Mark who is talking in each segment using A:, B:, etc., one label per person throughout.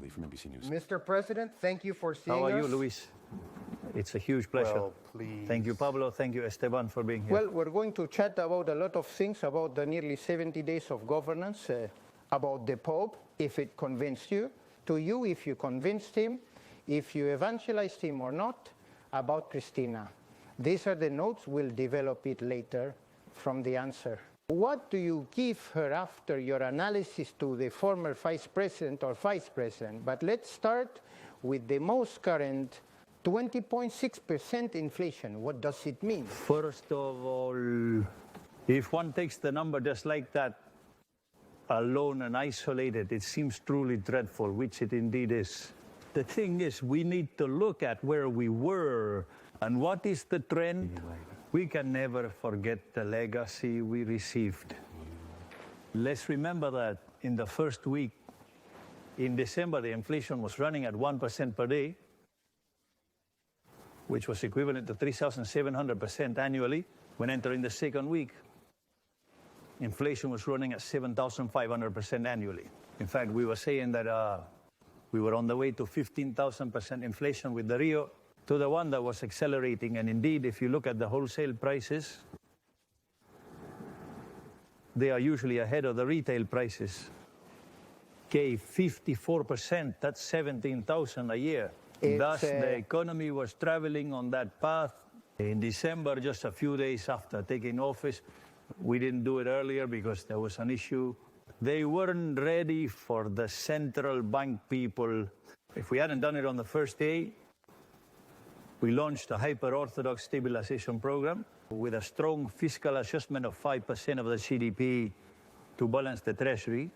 A: Lee from NBC News.
B: Mr. President, thank you for seeing us.
C: How are you, Luis? It's a huge pleasure.
A: Well, please.
C: Thank you, Pablo. Thank you, Esteban, for being here.
D: Well, we're going to chat about a lot of things, about the nearly 70 days of governance, about the Pope, if it convinced you, to you, if you convinced him, if you evangelized him or not, about Cristina. These are the notes. We'll develop it later from the answer. What do you give her after your analysis to the former vice president or vice president? But let's start with the most current 20.6% inflation. What does it mean?
C: First of all, if one takes the number just like that, alone and isolated, it seems truly dreadful, which it indeed is. The thing is, we need to look at where we were and what is the trend. We can never forget the legacy we received. Let's remember that in the first week, in December, the inflation was running at 1% per day, which was equivalent to 3,700% annually. When entering the second week, inflation was running at 7,500% annually. In fact, we were saying that we were on the way to 15,000% inflation with the Rio, to the one that was accelerating. And indeed, if you look at the wholesale prices, they are usually ahead of the retail prices. Okay, 54%, that's 17,000 a year. Thus, the economy was traveling on that path. In December, just a few days after taking office, we didn't do it earlier because there was an issue. They weren't ready for the central bank people. If we hadn't done it on the first day, we launched a hyper-orthodox stabilization program with a strong fiscal adjustment of 5% of the GDP to balance the treasury,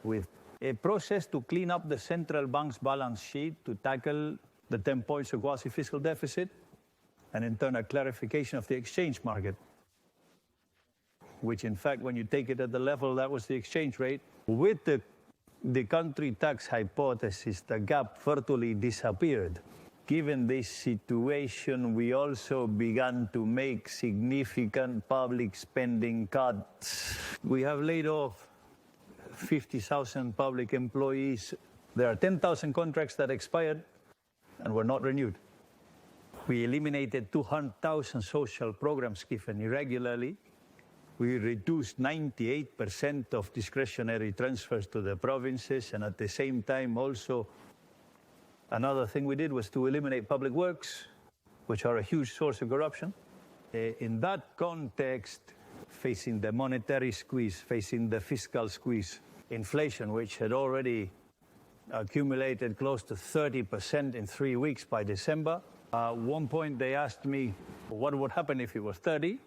C: with a process to clean up the central bank's balance sheet to tackle the 10 points of quasi-fiscal deficit, and in turn a clarification of the exchange market, which in fact, when you take it at the level that was the exchange rate, with the country tax hypothesis, the gap virtually disappeared. Given this situation, we also began to make significant public spending cuts. We have laid off 50,000 public employees. There are 10,000 contracts that expired and were not renewed. We eliminated 200,000 social programs given irregularly. We reduced 98% of discretionary transfers to the provinces, and at the same time also, another thing we did was to eliminate public works, which are a huge source of corruption. In that context, facing the monetary squeeze, facing the fiscal squeeze, inflation, which had already accumulated close to 30% in 3 weeks by December. At one point they asked me what would happen if it was 30,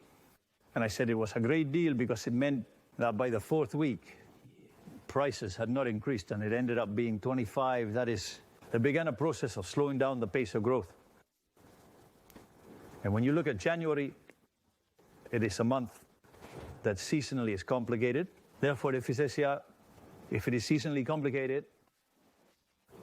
C: and I said it was a great deal because it meant that by the fourth week, prices had not increased, and it ended up being 25. That is, there began a process of slowing down the pace of growth. And when you look at January, it is a month that seasonally is complicated. Therefore, if it is seasonally complicated,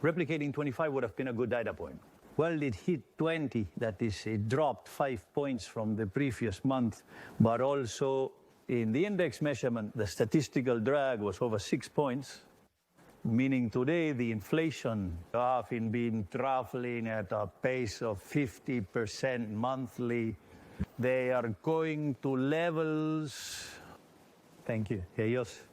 C: replicating 25 would have been a good data point. Well, it hit 20, that is, it dropped 5 points from the previous month, but also in the index measurement, the statistical drag was over 6 points, meaning today the inflation have been traveling at a pace of 50% monthly. They are going to levels, thank you, Ellos,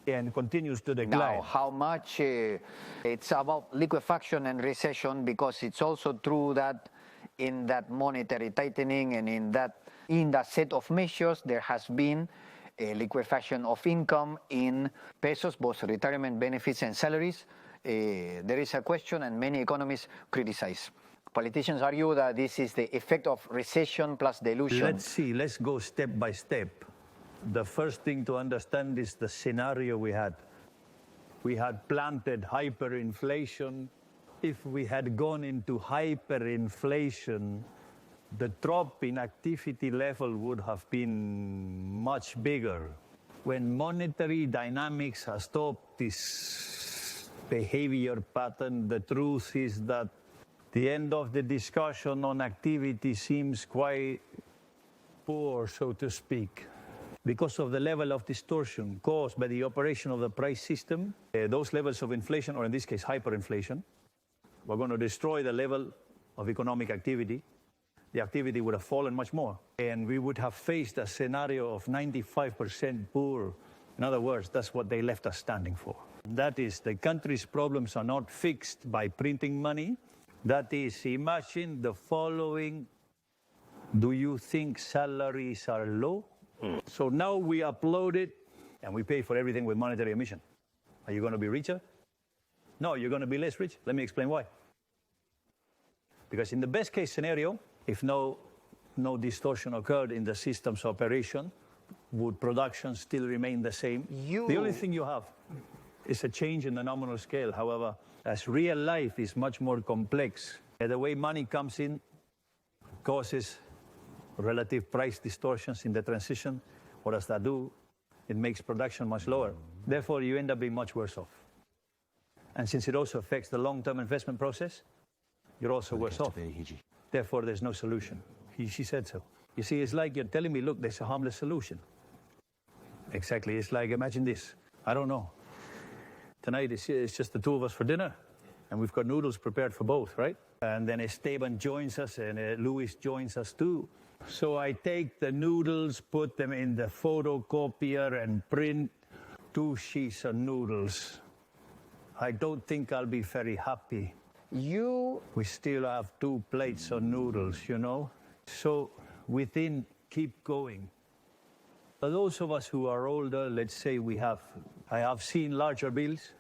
C: and continues to decline.
E: Now, how much it's about liquefaction and recession, because it's also true that in that monetary tightening and in that set of measures, there has been a liquefaction of income in pesos, both retirement benefits and salaries. There is a question, and many economists criticize. Politicians argue that this is the effect of recession plus dilution.
C: Let's see, let's go step by step. The first thing to understand is the scenario we had. We had planted hyperinflation. If we had gone into hyperinflation, the drop in activity level would have been much bigger. When monetary dynamics has stopped this behavior pattern, the truth is that the end of the discussion on activity seems quite poor, so to speak. because of the level of distortion caused by the operation of the price system, those levels of inflation, or in this case hyperinflation, were going to destroy the level of economic activity. The activity would have fallen much more, and we would have faced a scenario of 95% poor. In other words, that's what they left us standing for. That is, the country's problems are not fixed by printing money. That is, imagine the following. Do you think salaries are low? So now we upload it, and we pay for everything with monetary emission. Are you going to be richer? No, you're going to be less rich. Let me explain why. Because in the best case scenario, if no distortion occurred in the system's operation, would production still remain the same? The only thing you have is a change in the nominal scale. However, as real life is much more complex, the way money comes in causes relative price distortions in the transition. What does that do? It makes production much lower. Therefore, you end up being much worse off. And since it also affects the long-term investment process, you're also worse off. Therefore, there's no solution. She said so. You see, it's like you're telling me, look, there's a harmless solution. Exactly. It's like, imagine this. I don't know. Tonight, it's just the two of us for dinner. And we've got noodles prepared for both, right? And then Esteban joins us, and Luis joins us too. So I take the noodles, put them in the photocopier, and print 2 sheets of noodles. I don't think I'll be very happy. We still have 2 plates of noodles, you know? So within, keep going. For those of us who are older, let's say I have seen larger bills.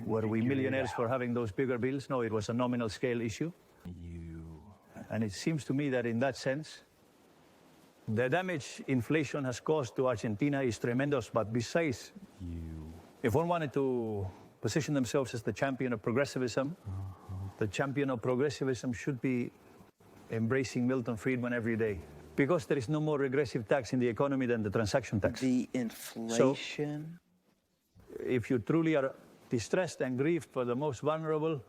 C: Were we millionaires for having those bigger bills? No, it was a nominal scale issue. And it seems to me that in that sense, the damage inflation has caused to Argentina is tremendous. But besides, if one wanted to position themselves as the champion of progressivism, the champion of progressivism should be embracing Milton Friedman every day. Because there is no more regressive tax in the economy than the transaction tax.
A: The inflation?
C: So, if you truly are distressed and grieved for the most vulnerable,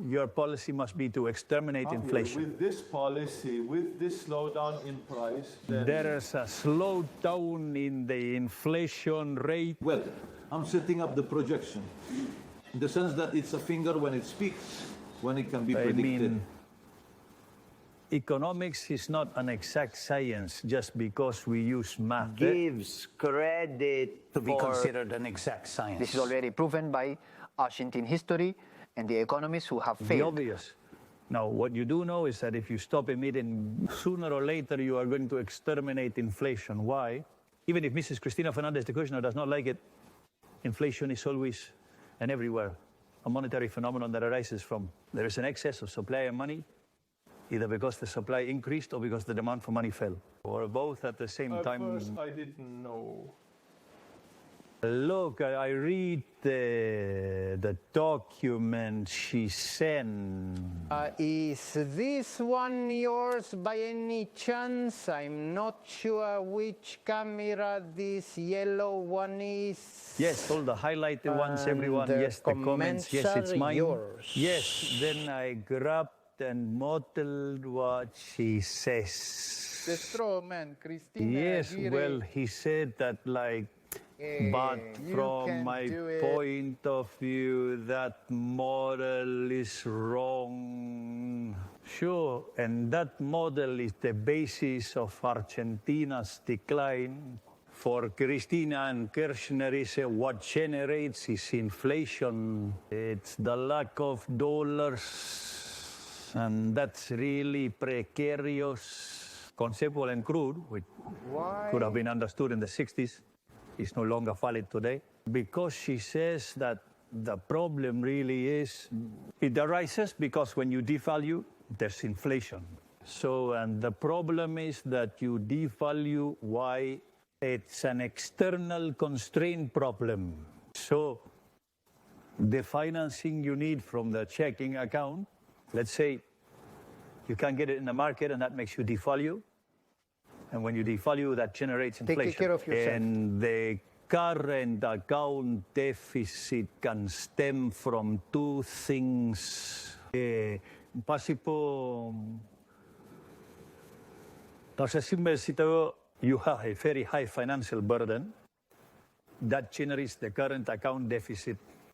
C: your policy must be to exterminate inflation.
F: With this policy, with this slowdown in price,
C: there is a slowdown in the inflation rate.
F: Well, I'm setting up the projection in the sense that it's a finger when it speaks, when it can be predicted.
C: Economics is not an exact science just because we use math.
A: Gives credit
G: to be considered an exact science.
E: This is already proven by Argentine history and the economists who have
C: The
E: failed.
C: obvious. Now, what you do know is that if you stop emitting, sooner or later you are going to exterminate inflation. Why? Even if Mrs. Cristina Fernandez de Kirchner does not like it, inflation is always and everywhere a monetary phenomenon that arises from there is an excess of supply and money, either because the supply increased or because the demand for money fell, or both at the same time.
F: At first, I didn't know.
C: Look, I read the document she sent.
D: Is this one yours by any chance? I'm not sure which camera this yellow one is.
C: Yes, all the highlighted ones, everyone. Yes, the comments. Yes, it's mine.
D: Yours.
C: Yes, then I grabbed and modeled what she says.
B: The straw man, Cristina.
C: Yes,
B: Javier.
C: well, he said that like, but from my point of view, that model is wrong. Sure, and that model is the basis of Argentina's decline. For Cristina and Kirchner, what generates is inflation. It's the lack of dollars, and that's really precarious, conceptual and crude, which could have been understood in the 60s. Is no longer valid today, because she says that the problem really is, it arises because when you devalue, there's inflation. So, and the problem is that you devalue, why? It's an external constraint problem. So, the financing you need from the checking account, let's say you can't get it in the market and that makes you devalue. And when you devalue, that generates inflation.
D: Take care of yourself.
C: And the current account deficit can stem from 2 things. Pasi po, tak sa simbel si to you have a very high financial burden that generates the current account deficit